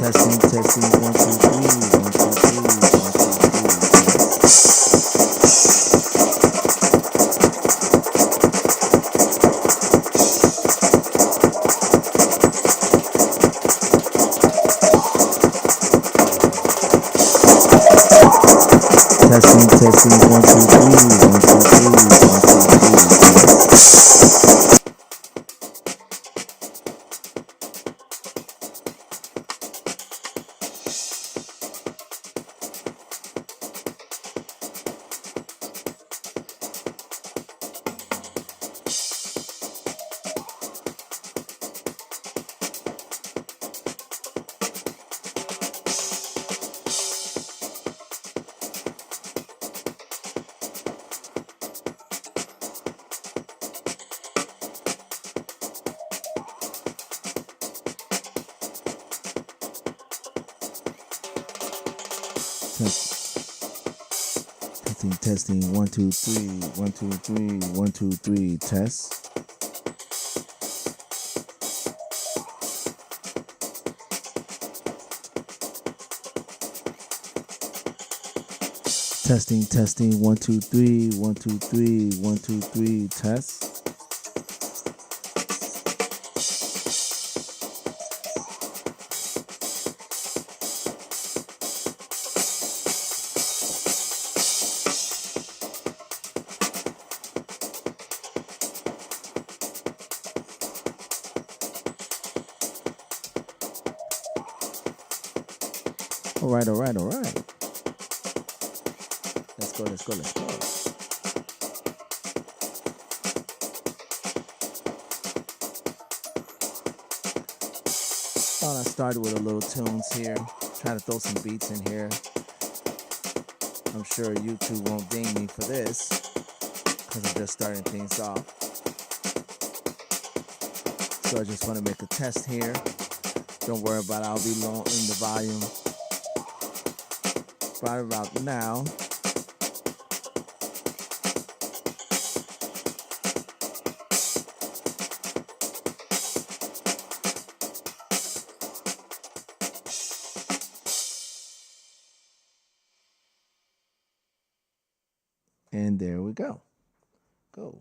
Testing, 1, 2, 3, 1, 2, 3, 1, 2, 3. Testing, 1, 2, 3, 1, 2, 3, 1, 2, 3. Testing, 1, 2, 3, 1, 2, 3, 1, 2, 3. Test. Testing, 1, 2, 3, 1, 2, 3, 1, 2, 3. Test. All right. Let's go. Thought I started with a little tunes here. Try to throw some beats in here. I'm sure YouTube won't ding me for this because I'm just starting things off. So I just want to make a test here. Don't worry about it. I'll be low in the volume right about now. And there we go. I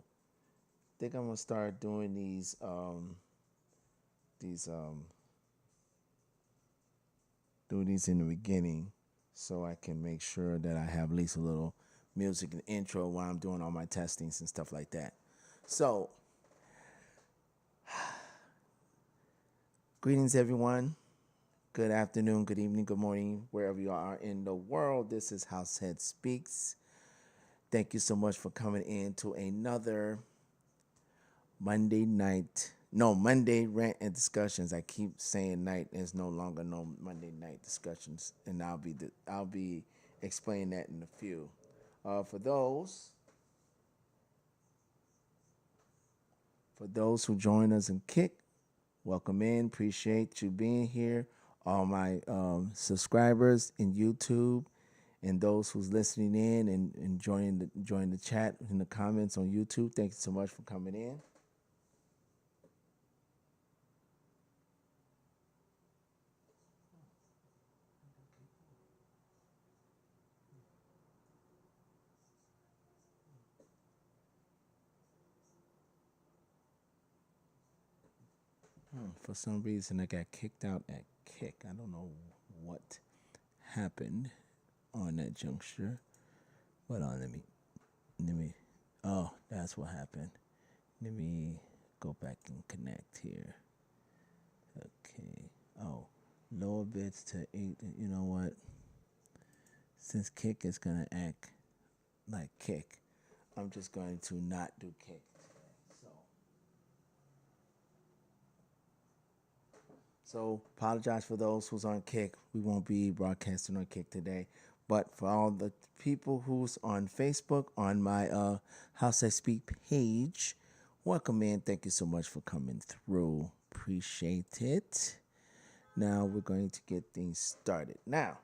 think I'm gonna start doing these in the beginning, so I can make sure that I have at least a little music and intro while I'm doing all my testings and stuff like that. So, greetings everyone. Good afternoon, good evening, good morning, wherever you are in the world. This is HouseHead Speaks. Thank you so much for coming in to another Monday rant and discussions. I keep saying night. There's no longer no Monday night discussions, and I'll be explaining that in a few. For those who join us and kick, welcome in. Appreciate you being here. All my subscribers in YouTube, and those who's listening in and joining the chat in the comments on YouTube. Thank you so much for coming in. For some reason, I got kicked out at Kick. I don't know what happened on that juncture. Hold on, let me. Oh, that's what happened. Let me go back and connect here. Okay. Oh, lower bits to 8. You know what? Since Kick is gonna act like Kick, I'm just going to not do Kick. So apologize for those who's on Kick. We won't be broadcasting on Kick today. But for all the people who's on Facebook, on my House I Speak page, welcome in. Thank you so much for coming through. Appreciate it. Now we're going to get things started. Now,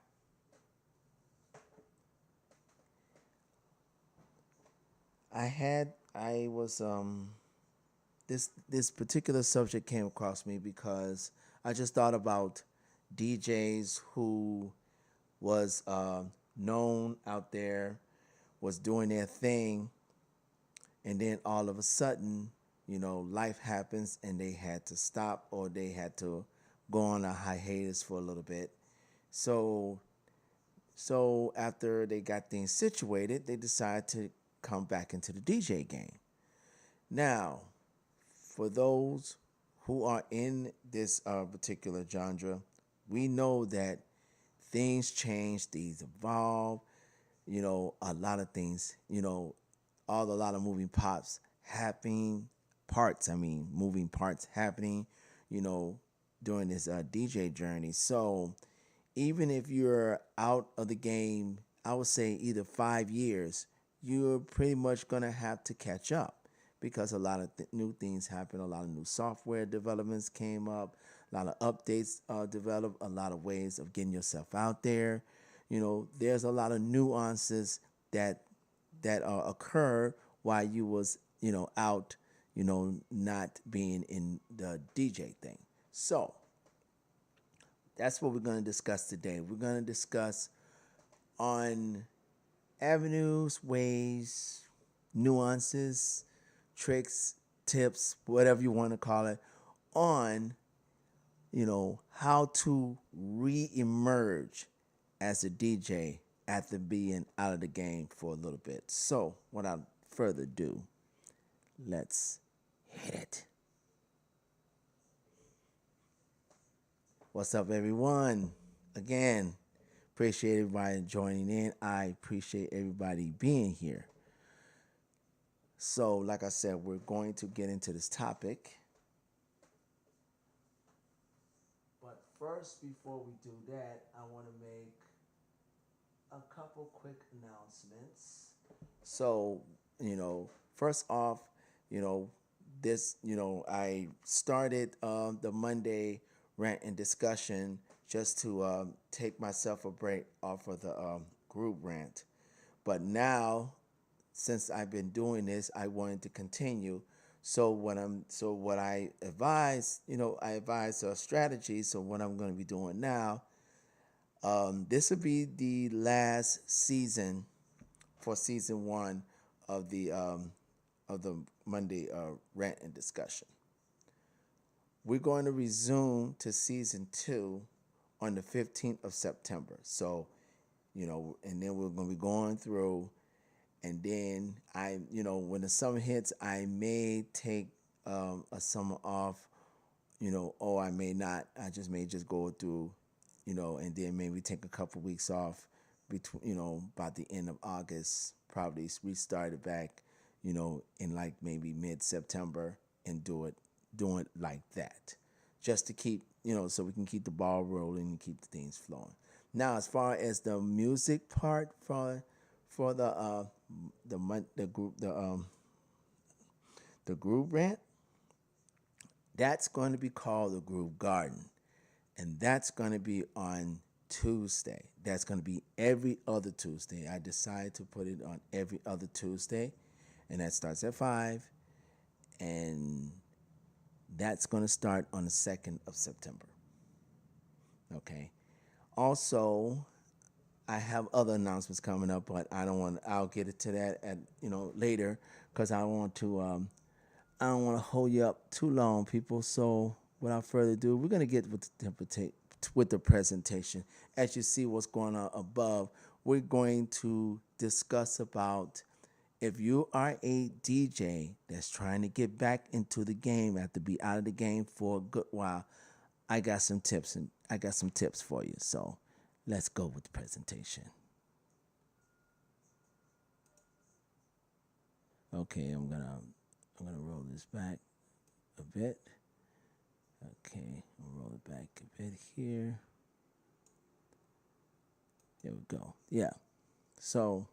this particular subject came across me because I just thought about DJs who was known out there, was doing their thing, and then all of a sudden, life happens and they had to stop or they had to go on a hiatus for a little bit. So so after they got things situated, they decided to come back into the DJ game. Now, for those who are in this particular genre, we know that things change, things evolve, a lot of things, a lot of moving moving parts happening, you know, during this DJ journey. So even if you're out of the game, I would say either 5 years, you're pretty much gonna have to catch up because a lot of new things happen, a lot of new software developments came up, a lot of updates developed, a lot of ways of getting yourself out there. There's a lot of nuances that occur while you was out, not being in the DJ thing. So that's what we're going to discuss today. We're going to discuss on avenues, ways, nuances, tricks, tips, whatever you want to call it, on how to re-emerge as a DJ after being out of the game for a little bit. So, without further ado, let's hit it. What's up, everyone? Again, appreciate everybody joining in. I appreciate everybody being here. So, like I said, we're going to get into this topic. But first, before we do that, I want to make a couple quick announcements. So, first off, you know, I started the Monday rant and discussion just to take myself a break off of the group rant. But now, since I've been doing this, I wanted to continue. So what I advise, I advise a strategy. So what I'm going to be doing now, this will be the last season for season one of the Monday rant and discussion. We're going to resume to season two on the 15th of September. So, and then we're going to be going through, and then when the summer hits, I may take a summer off, or I may not. I just may just go through, and then maybe take a couple weeks off between, by the end of August, probably restart it back, in like maybe mid-September and doing it like that, just to keep, so we can keep the ball rolling and keep the things flowing. Now, as far as the music part for the group rant, that's going to be called the Groove Garden, and that's going to be on Tuesday. That's going to be every other Tuesday. I decided to put it on every other Tuesday, and that starts at 5, and that's going to start on the 2nd of September. Okay. Also, I have other announcements coming up, but I'll get it to that at later, because I don't want to hold you up too long, people. So without further ado, we're gonna get with the presentation. As you see what's going on above, we're going to discuss about if you are a DJ that's trying to get back into the game after be out of the game for a good while. I got some tips for you. So let's go with the presentation. Okay, I'm gonna roll this back a bit. Okay, I'll roll it back a bit here. There we go. Yeah. So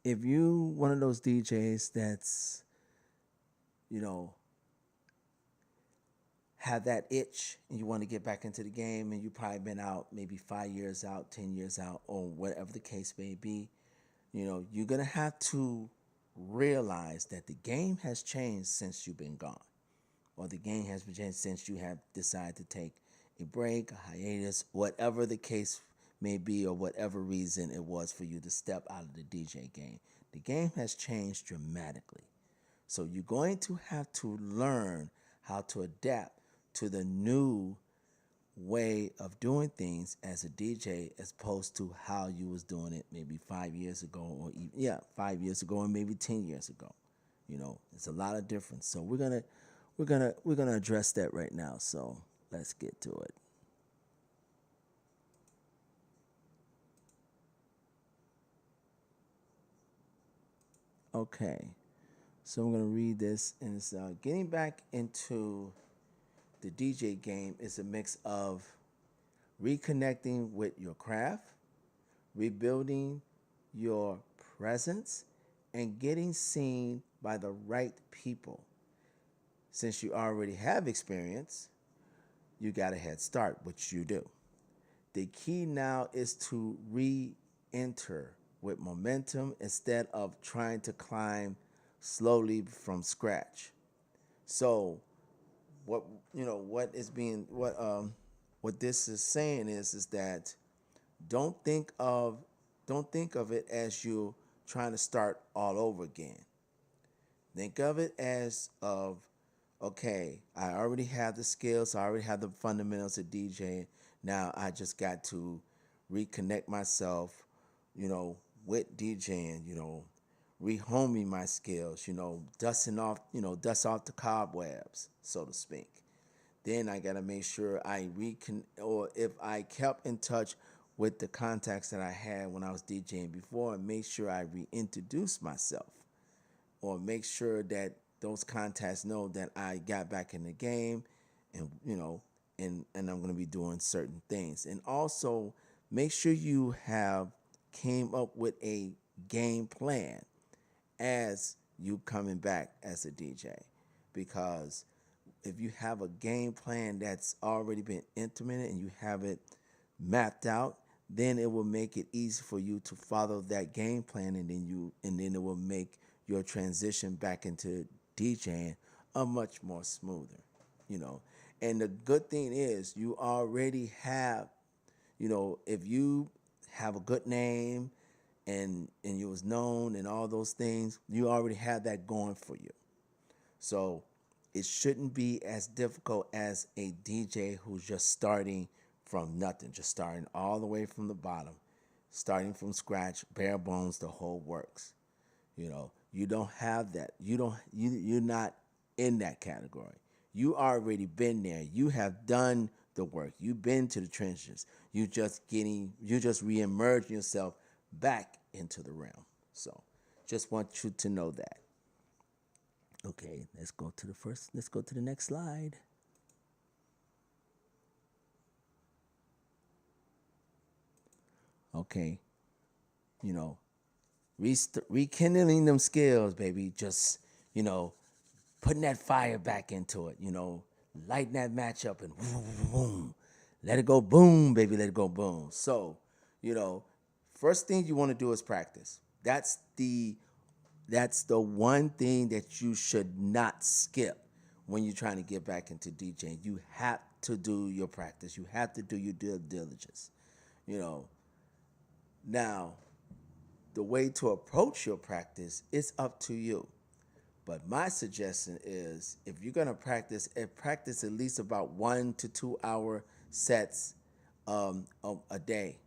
if you one of those DJs that's, have that itch and you want to get back into the game, and you probably been out maybe 5 years out, 10 years out, or whatever the case may be, you're gonna have to realize that the game has changed since you've been gone, or the game has changed since you have decided to take a break, a hiatus, whatever the case may be, or whatever reason it was for you to step out of the DJ game. The game has changed dramatically. So you're going to have to learn how to adapt to the new way of doing things as a DJ as opposed to how you was doing it maybe 5 years ago or even, yeah, 5 years ago and maybe 10 years ago. It's a lot of difference. So we're gonna address that right now. So let's get to it. Okay. So I'm gonna read this, and it's getting back into the DJ game is a mix of reconnecting with your craft, rebuilding your presence, and getting seen by the right people. Since you already have experience, you got a head start, which you do. The key now is to re enter with momentum instead of trying to climb slowly from scratch. So, what what is being what this is saying is that don't think of don't think of it as you trying to start all over again. Think of it as of okay, I already have the skills, I already have the fundamentals of DJing. Now I just got to reconnect myself, with DJing, rehoming my skills, dust off the cobwebs, so to speak. Then I gotta make sure I or if I kept in touch with the contacts that I had when I was DJing before, and make sure I reintroduce myself, or make sure that those contacts know that I got back in the game, and and I'm gonna be doing certain things, and also make sure you have came up with a game plan as you coming back as a DJ, because if you have a game plan that's already been implemented and you have it mapped out, then it will make it easy for you to follow that game plan, and then it will make your transition back into DJing a much more smoother, you know. And the good thing is you already have, if you have a good name and you was known and all those things, you already have that going for you. So it shouldn't be as difficult as a DJ who's just starting from nothing, just starting all the way from the bottom, starting from scratch, bare bones, the whole works. You don't have that. You're not in that category. You already been there. You have done the work. You've been to the trenches. You just re-emerging yourself back into the realm. So just want you to know that. Okay, let's go to the next slide. Okay, you know, rekindling them skills, baby. Just, you know, putting that fire back into it, lighting that match up and boom, let it go boom, baby, let it go boom. So, you know, first thing you want to do is practice. That's the one thing that you should not skip when you're trying to get back into DJing. You have to do your practice. You have to do your due diligence. You know, now the way to approach your practice is up to you. But my suggestion is if you're gonna practice at least about 1 to 2 hour sets a day,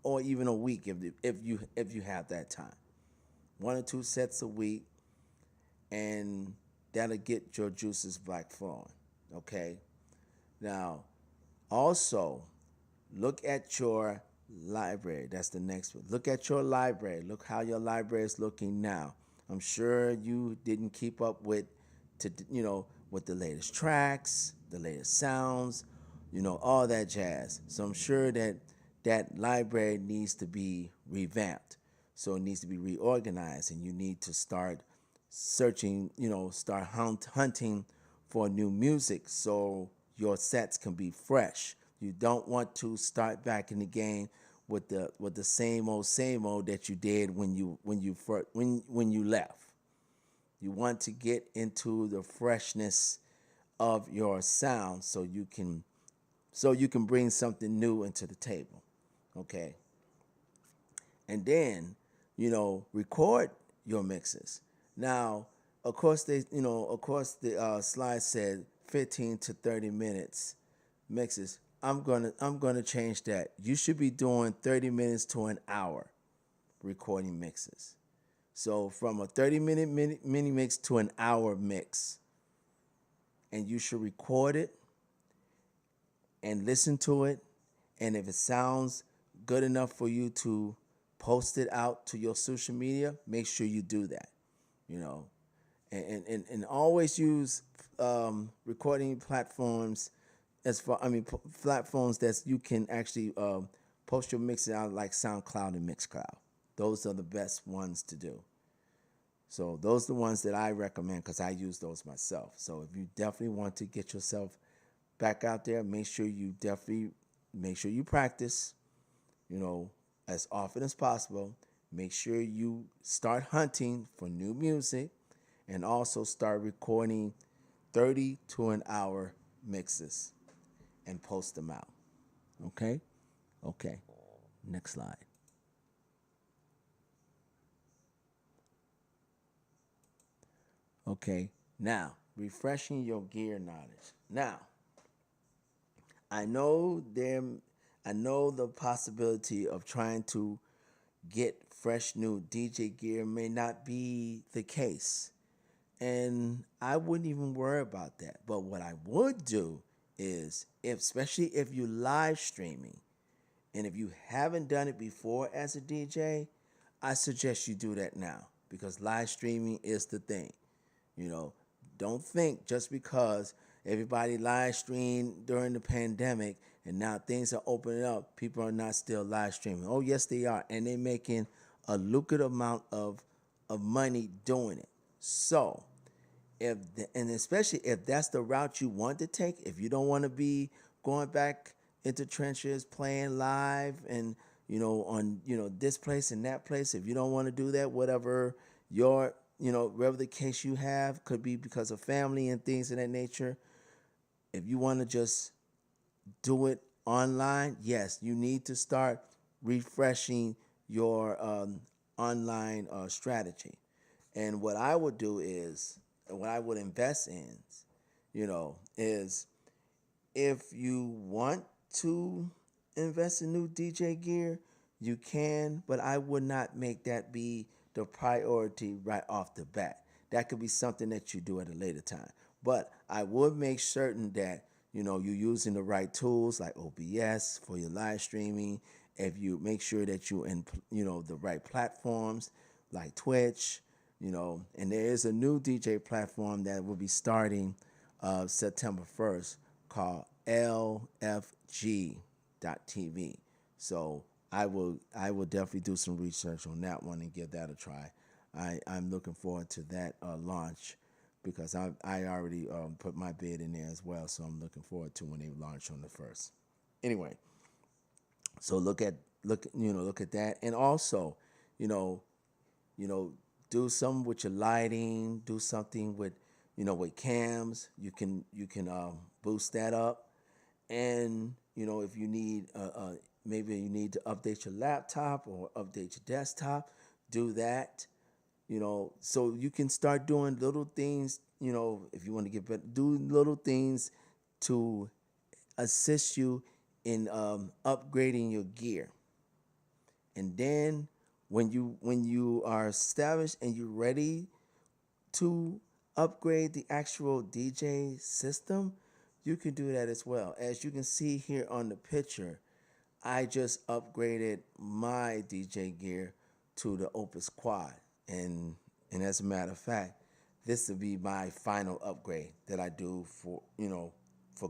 or even a week if you have that time. 1 or 2 sets a week, and that'll get your juices back flowing. Okay. Now, also look at your library. That's the next one. Look at your library. Look how your library is looking now. I'm sure you didn't keep up with the latest tracks, the latest sounds, all that jazz. So I'm sure that that library needs to be revamped. So it needs to be reorganized, and you need to start searching, start hunting for new music so your sets can be fresh. You don't want to start back in the game with the same old that you did when you left. You want to get into the freshness of your sound so you can so you can bring something new into the table. Okay. And then, record your mixes. Now, of course, the slide said 15 to 30 minutes mixes. I'm gonna change that. You should be doing 30 minutes to an hour recording mixes. So from a 30-minute mini mix to an hour mix, and you should record it and listen to it. And if it sounds good enough for you to post it out to your social media, make sure you do that. You know, and always use recording platforms as far platforms that you can actually post your mixes out, like SoundCloud and Mixcloud. Those are the best ones to do. So those are the ones that I recommend because I use those myself. So if you definitely want to get yourself back out there, make sure you practice, as often as possible. Make sure you start hunting for new music and also start recording 30 to an hour mixes and post them out. Okay? Okay. Next slide. Okay. Now, refreshing your gear knowledge. Now, I know there I know the possibility of trying to get fresh new DJ gear may not be the case. And I wouldn't even worry about that. But what I would do is, especially if you're live streaming, and if you haven't done it before as a DJ, I suggest you do that now because live streaming is the thing. You know, don't think just because everybody live streamed during the pandemic and now things are opening up, people are not still live streaming. Oh, yes, they are. And they're making a lucrative amount of money doing it. So, and especially if that's the route you want to take, if you don't want to be going back into trenches playing live and on this place and that place, if you don't want to do that, whatever whatever the case you have, could be because of family and things of that nature. If you want to just do it online, yes, you need to start refreshing your online strategy. And what I would do is, what I would invest in, is if you want to invest in new DJ gear, you can, but I would not make that be the priority right off the bat. That could be something that you do at a later time. But I would make certain that you're using the right tools like OBS for your live streaming. If you make sure that you in the right platforms like Twitch, and there is a new DJ platform that will be starting September 1st called LFG.TV. So I will definitely do some research on that one and give that a try. I'm looking forward to that launch because I already put my bid in there as well. So I'm looking forward to when they launch on the 1st. Anyway, so look at that, and also, you know, do something with your lighting. Do something with cams. You can boost that up, and if you need maybe you need to update your laptop or update your desktop, do that. So you can start doing little things. If you want to get better, do little things to assist you in upgrading your gear. And then when you are established and you're ready to upgrade the actual DJ system, you can do that as well. As you can see here on the picture, I just upgraded my DJ gear to the Opus Quad, and as a matter of fact, this will be my final upgrade that I do for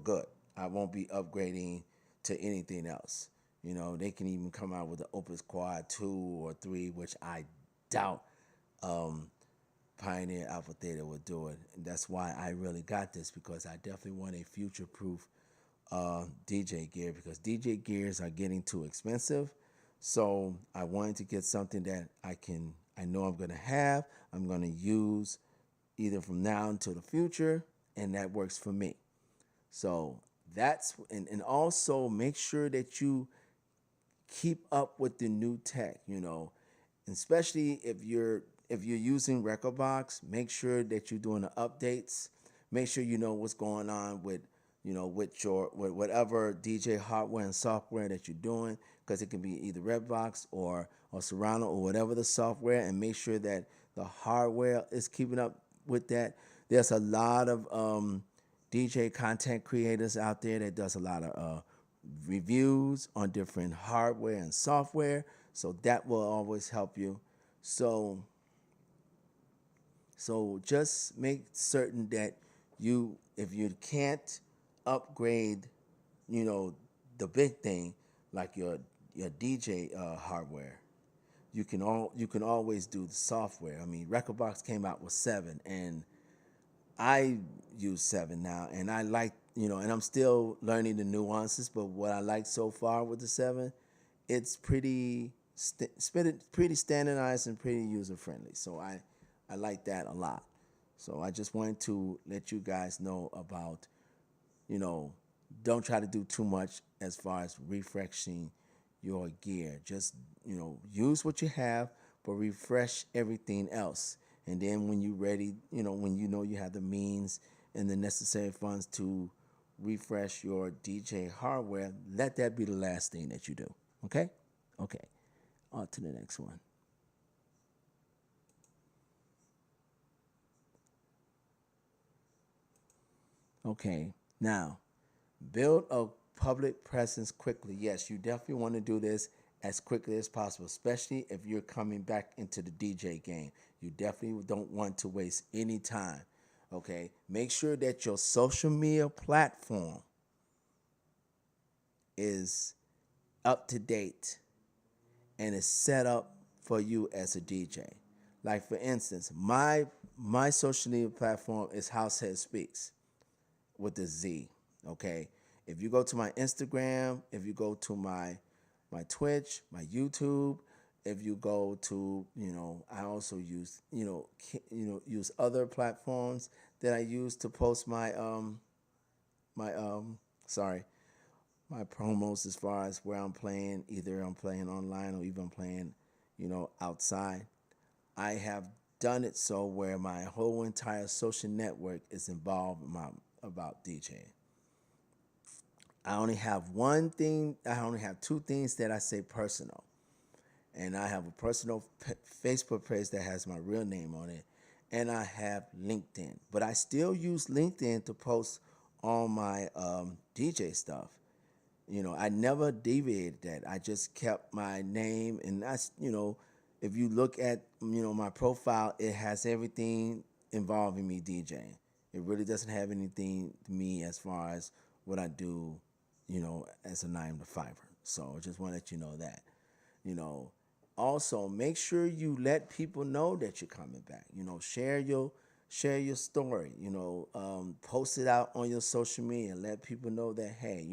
good. I won't be upgrading to anything else. They can even come out with the Opus Quad 2 or 3, which I doubt Pioneer AlphaTheta will do it. And that's why I really got this, because I definitely want a future-proof DJ gear, because DJ gears are getting too expensive. So I wanted to get something that I know I'm going to have, I'm going to use either from now until the future, and that works for me. So And also make sure that you keep up with the new tech, especially if you're using Rekordbox, make sure that you're doing the updates. Make sure you know what's going on with whatever DJ hardware and software that you're doing, because it can be either Redbox or Serrano or whatever the software, and make sure that the hardware is keeping up with that. There's a lot of DJ content creators out there that does a lot of reviews on different hardware and software, so that will always help you. So just make certain that if you can't upgrade, you know, the big thing like your DJ hardware, you can always do the software. I mean, Rekordbox came out with 7, and I use 7 now, and I like, and I'm still learning the nuances. But what I like so far with the 7, it's pretty standardized and pretty user friendly. So I like that a lot. So I just wanted to let you guys know about, you know, don't try to do too much as far as refreshing your gear. Just, use what you have, but refresh everything else. And then when you're ready, when you have the means and the necessary funds to refresh your DJ hardware, let that be the last thing that you do. Okay? Okay. On to the next one. Okay. Now, build a public presence quickly. Yes, you definitely want to do this as quickly as possible, especially if you're coming back into the DJ game. You definitely don't want to waste any time. Okay, make sure that your social media platform is up to date and is set up for you as a DJ. Like, for instance, my social media platform is Househead Speaks with the Z. Okay, if you go to my Instagram, if you go to my Twitch, my YouTube, if you go to, I also use, use other platforms that I use to post my sorry, my promos as far as where I'm playing. Either I'm playing online or even I'm playing, outside. I have done it so where my whole entire social network is involved about DJing. I only have one thing. I only have two things that I say personal, and I have a personal Facebook page that has my real name on it, and I have LinkedIn. But I still use LinkedIn to post all my DJ stuff. I never deviated that. I just kept my name, and that's, if you look at, my profile, it has everything involving me DJing. It really doesn't have anything to me as far as what I do, as a 9 to 5. So I just want to let you know that, you know. Also, make sure you let people know that you're coming back. Share your story. Post it out on your social media and let people know that, hey,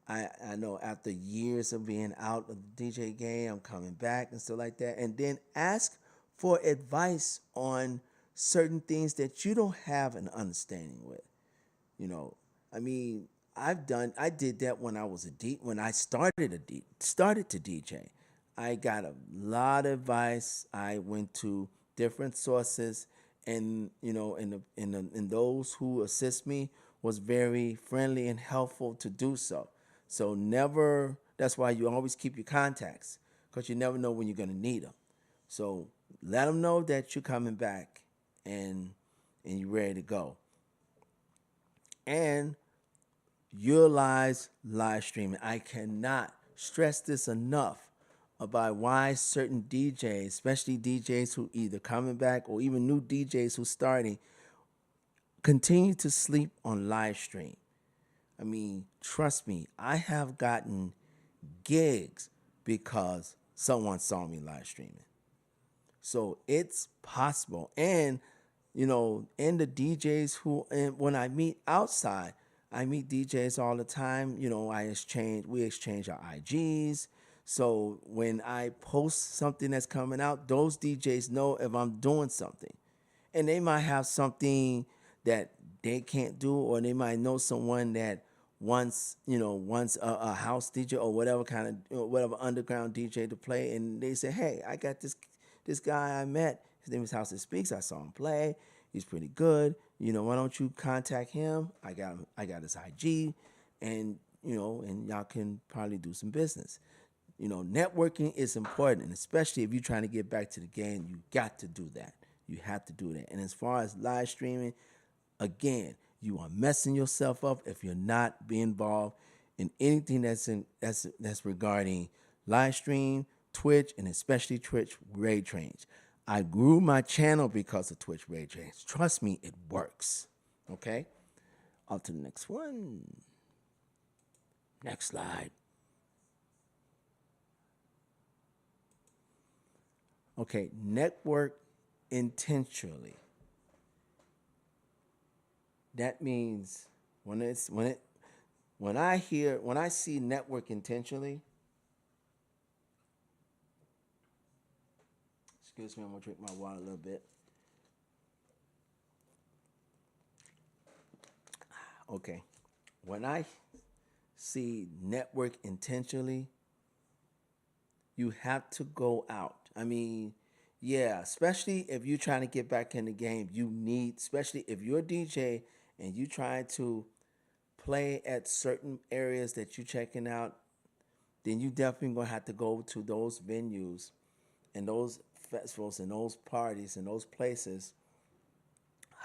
I know after years of being out of the DJ game, I'm coming back and stuff like that. And then ask for advice on certain things that you don't have an understanding with. You know, I mean, I did that when I was when I started to DJ. I got a lot of advice. I went to different sources, and and those who assist me was very friendly and helpful to do so. So never. That's why you always keep your contacts, because you never know when you're gonna need them. So let them know that you're coming back, and you're ready to go. And utilize live streaming. I cannot stress this enough about why certain DJs, especially DJs who either coming back or even new DJs who starting, continue to sleep on live stream. I mean, trust me, I have gotten gigs because someone saw me live streaming. So it's possible. And, and the DJs and when I meet outside, I meet DJs all the time. We exchange our IGs. So when I post something that's coming out, those DJs know if I'm doing something. And they might have something that they can't do, or they might know someone that once once a house DJ or whatever kind of whatever underground DJ to play, and they say, hey, I got this guy I met. His name is House That Speaks. I saw him play. He's pretty good. Why don't you contact him? I got his IG, and and y'all can probably do some business. Networking is important, and especially if you're trying to get back to the game, you got to do that. You have to do that. And as far as live streaming, again, you are messing yourself up if you're not being involved in anything that's regarding live stream, Twitch, and especially Twitch raid trains. I grew my channel because of Twitch raid trains. Trust me, it works. Okay? On to the next one. Next slide. Okay, network intentionally. That means when I see network intentionally, excuse me, I'm gonna drink my water a little bit. Okay. When I see network intentionally, you have to go out. I mean, yeah, especially if you're trying to get back in the game, you need, especially if you're a DJ and you trying to play at certain areas that you're checking out, then you definitely gonna have to go to those venues and those festivals and those parties and those places.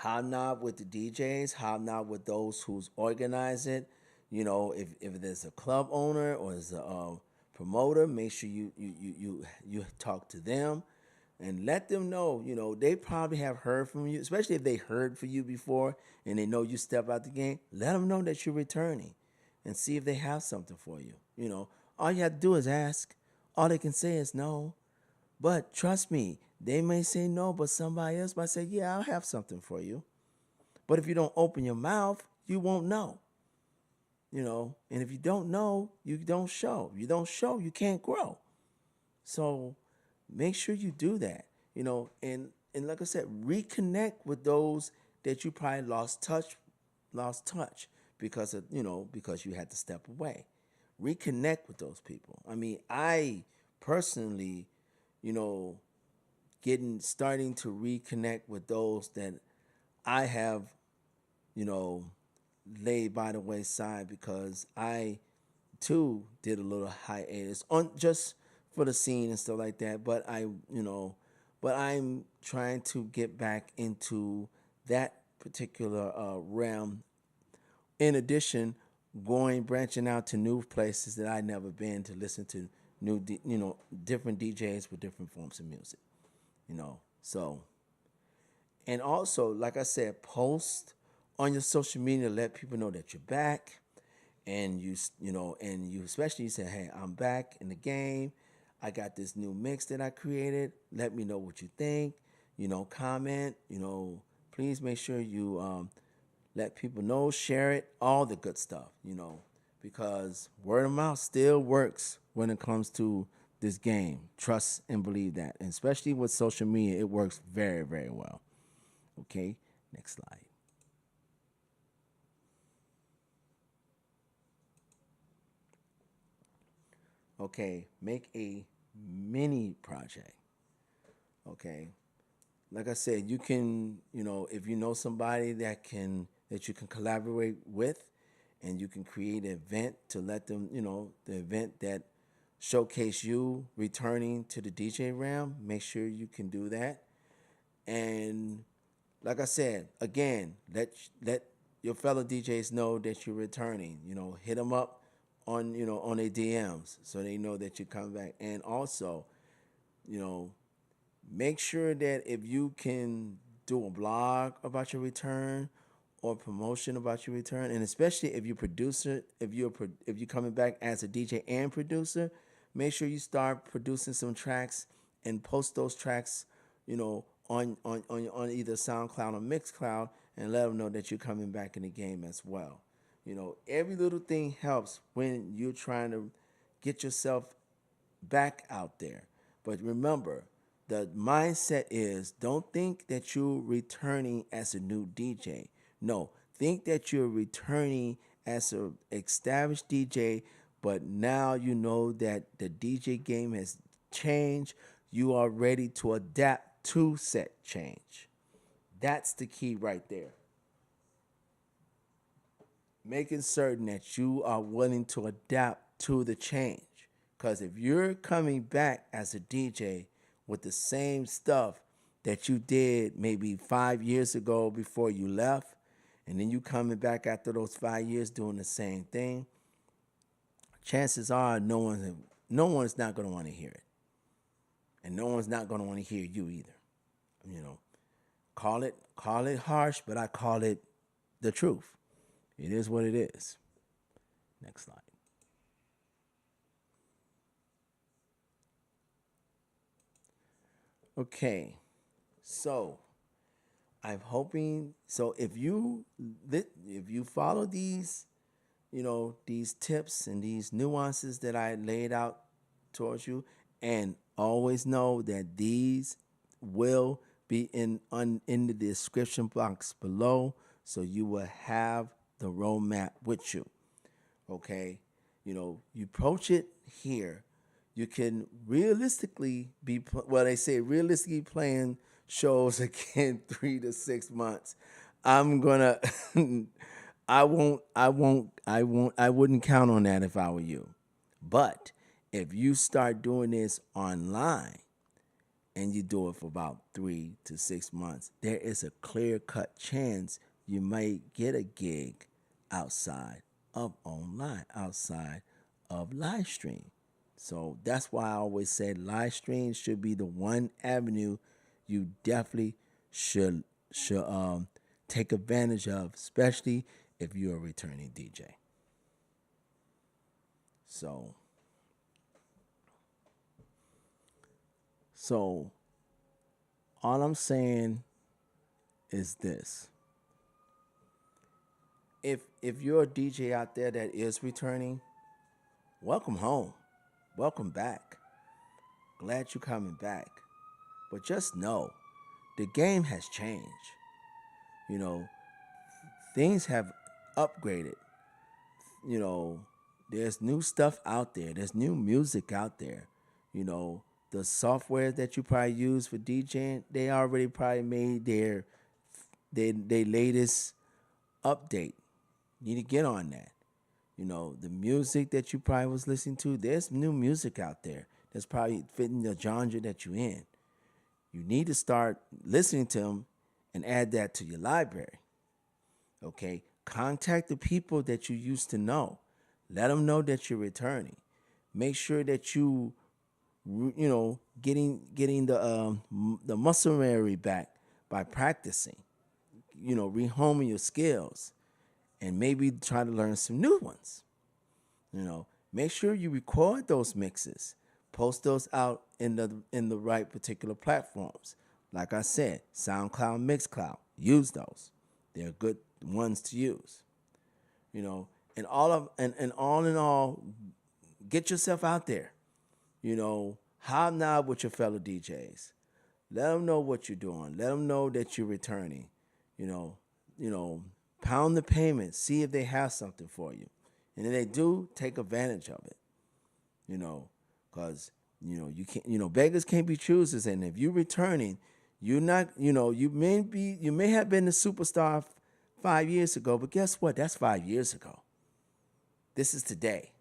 Hobnob with the DJs, hobnob with those who's organize it. If there's a club owner or there's a promoter, make sure you talk to them and let them know. They probably have heard from you, especially if they heard from you before and they know you step out the game. Let them know that you're returning, and see if they have something for you. All you have to do is ask. All they can say is no. But trust me, they may say no, but somebody else might say, yeah, I'll have something for you. But if you don't open your mouth, you won't know. And if you don't know, you don't show. If you don't show, you can't grow. So make sure you do that. And like I said, reconnect with those that you probably lost touch because you had to step away. Reconnect with those people. I mean, I personally, you know, starting to reconnect with those that I have, you know, laid by the wayside because I too did a little hiatus on just for the scene and stuff like that. But I'm trying to get back into that particular realm. In addition, branching out to new places that I never been to listen to different DJs with different forms of music. So, and also, like I said, post on your social media, let people know that you're back, and you especially say, hey, I'm back in the game. I got this new mix that I created. Let me know what you think. Comment. Please make sure you let people know, share it, all the good stuff. Because word of mouth still works when it comes to this game. Trust and believe that, and especially with social media, it works very, very well. Okay, next slide. Okay, make a mini project. Okay, like I said, you can, if you know somebody that you can collaborate with, and you can create an event to let them, the event that showcase you returning to the DJ realm. Make sure you can do that. And like I said, again, let your fellow DJs know that you're returning. Hit them up on their DMs so they know that you're coming back. And also, you know, make sure that if you can do a blog about your return or promotion about your return, and especially if you're producer, if you're coming back as a DJ and producer, make sure you start producing some tracks and post those tracks, on either SoundCloud or Mixcloud, and let them know that you're coming back in the game as well. Every little thing helps when you're trying to get yourself back out there. But remember, the mindset is, don't think that you're returning as a new DJ. No, think that you're returning as a established DJ, but now you know that the DJ game has changed. You are ready to adapt to set change. That's the key right there. Making certain that you are willing to adapt to the change. Because if you're coming back as a DJ with the same stuff that you did maybe 5 years ago before you left, and then you coming back after those 5 years doing the same thing, chances are no one's not gonna want to hear it, and no one's not gonna want to hear you either. You know, call it harsh, but I call it the truth. It is what it is. Next slide. Okay, so I'm hoping so if you follow these, these tips and these nuances that I laid out towards you, and always know that these will be in the description box below, so you will have the roadmap with you. Okay, you approach it here, you can realistically well, they say realistically playing shows again 3 to 6 months. I'm gonna I wouldn't count on that if I were you. But if you start doing this online and you do it for about 3 to 6 months, there is a clear cut chance you might get a gig outside of online, outside of live stream. So that's why I always say live stream should be the one avenue you definitely should take advantage of, especially if you're a returning DJ. So so all I'm saying is this. If you're a DJ out there that is returning, welcome home. Welcome back. Glad you're coming back. But just know the game has changed. You know, things have upgraded. You know, there's new stuff out there. There's new music out there. The software that you probably use for DJing, they already probably made their latest update. You need to get on that. The music that you probably was listening to, there's new music out there that's probably fitting the genre that you're in. You need to start listening to them and add that to your library. Okay? Contact the people that you used to know. Let them know that you're returning. Make sure that getting the muscle memory back by practicing. Rehoming your skills, and maybe try to learn some new ones. Make sure you record those mixes, post those out in the right particular platforms. Like I said, SoundCloud, Mixcloud, use those. They're good ones to use. And all in all, get yourself out there. Hobnob with your fellow DJs. Let them know what you're doing. Let them know that you're returning. You know, pound the payment. See if they have something for you, and if they do, take advantage of it. Because you can't. Beggars can't be choosers, and if you're returning, you're not. You may have been a superstar 5 years ago, but guess what? That's 5 years ago. This is today.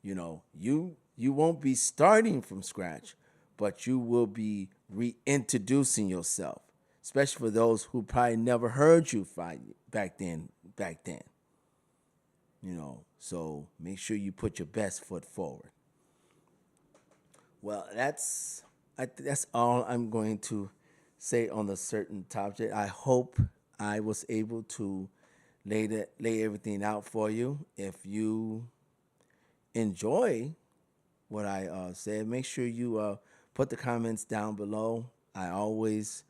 You won't be starting from scratch, but you will be reintroducing yourself, especially for those who probably never heard you fight back then. So make sure you put your best foot forward. Well, that's all I'm going to say on a certain topic. I hope I was able to lay everything out for you. If you enjoy what I said, make sure you put the comments down below. I always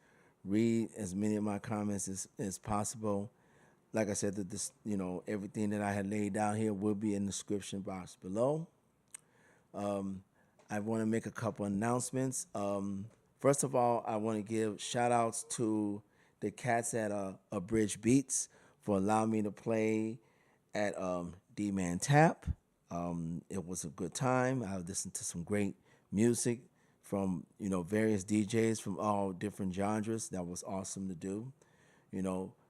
read as many of my comments as possible. Like I said, everything that I had laid down here will be in the description box below. I want to make a couple announcements. First of all, I want to give shout outs to the cats at Bridge Beats for allowing me to play at D-Man Tap. It was a good time. I listened to some great music from various DJs from all different genres. That was awesome to do.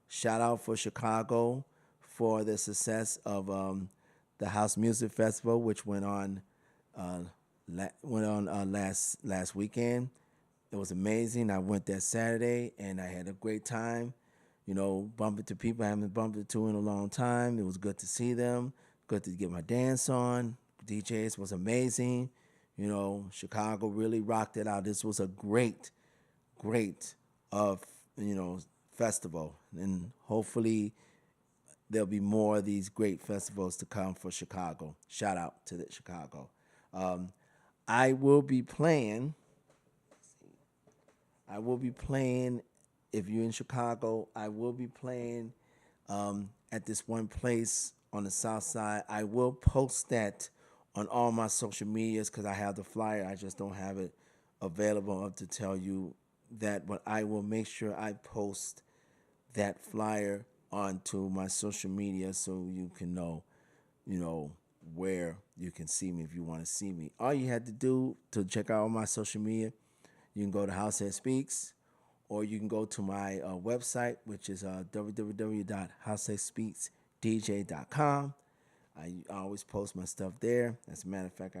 Shout out for Chicago for the success of the House Music Festival, which uh, went on last weekend. It was amazing. I went that Saturday and I had a great time. Bumping to people I haven't bumped into in a long time. It was good to see them. Good to get my dance on. DJs was amazing. Chicago really rocked it out. This was a great of festival, and hopefully there'll be more of these great festivals to come for Chicago. Shout out to the Chicago. Um, I will be playing. I will be playing. If you're in Chicago, I will be playing at this one place on the south side. I will post that on all my social medias because I have the flyer. I just don't have it available up to tell you that, but I will make sure I post that flyer onto my social media so you can know, where you can see me if you want to see me. All you had to do to check out all my social media, you can go to House That Speaks, or you can go to my website, which is www.housethatspeaksdj.com. I always post my stuff there. As a matter of fact,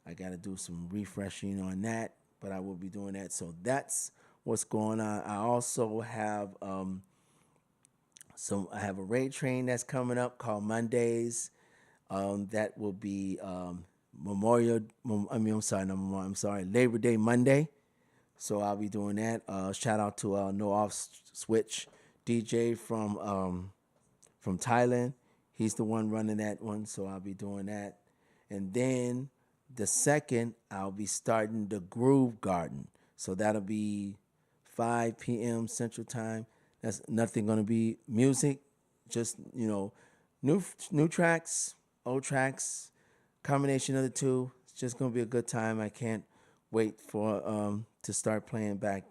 I got to do some refreshing on that, but I will be doing that. So that's what's going on. I also have I have a raid train that's coming up called Mondays. That will be I'm sorry, no, I'm sorry, Labor Day Monday. So I'll be doing that. Shout out to No Off Switch DJ from Thailand. He's the one running that one, so I'll be doing that. And then the second, I'll be starting the Groove Garden. So that'll be 5 p.m. Central Time. That's nothing gonna be music, just new tracks, old tracks, combination of the two. It's just gonna be a good time. I can't wait for to start playing back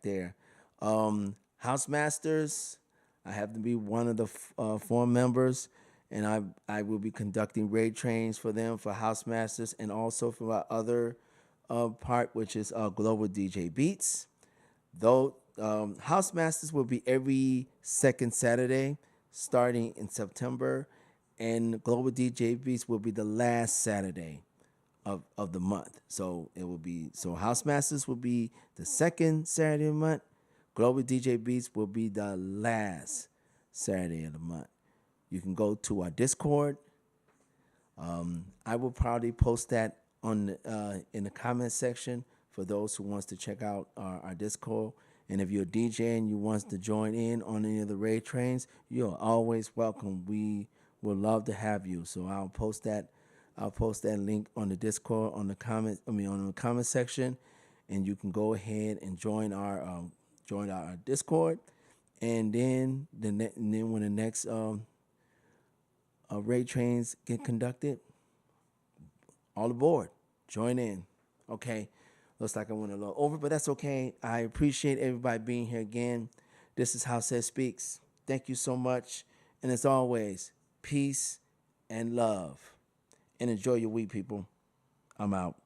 there. House Masters, I have to be one of the four members, and I will be conducting raid trains for them for House Masters and also for our other part, which is Global DJ Beats. Though House Masters will be every second Saturday starting in September, and Global DJ Beats will be the last Saturday of the month. So it will be House Masters will be the second Saturday of the month. Global DJ Beats will be the last Saturday of the month. You can go to our Discord. I will probably post that on in the comment section for those who wants to check out our Discord. And if you're a DJ and you wants to join in on any of the raid trains, you're always welcome. We would love to have you. So I'll post that. I'll post that link on the Discord on the comment section, and you can go ahead and join our Discord. And then when the next raid trains get conducted, all aboard, join in. Okay, looks like I went a little over, but that's okay. I appreciate everybody being here again. This is House That Speaks. Thank you so much, and as always, peace and love, and enjoy your week, people. I'm out.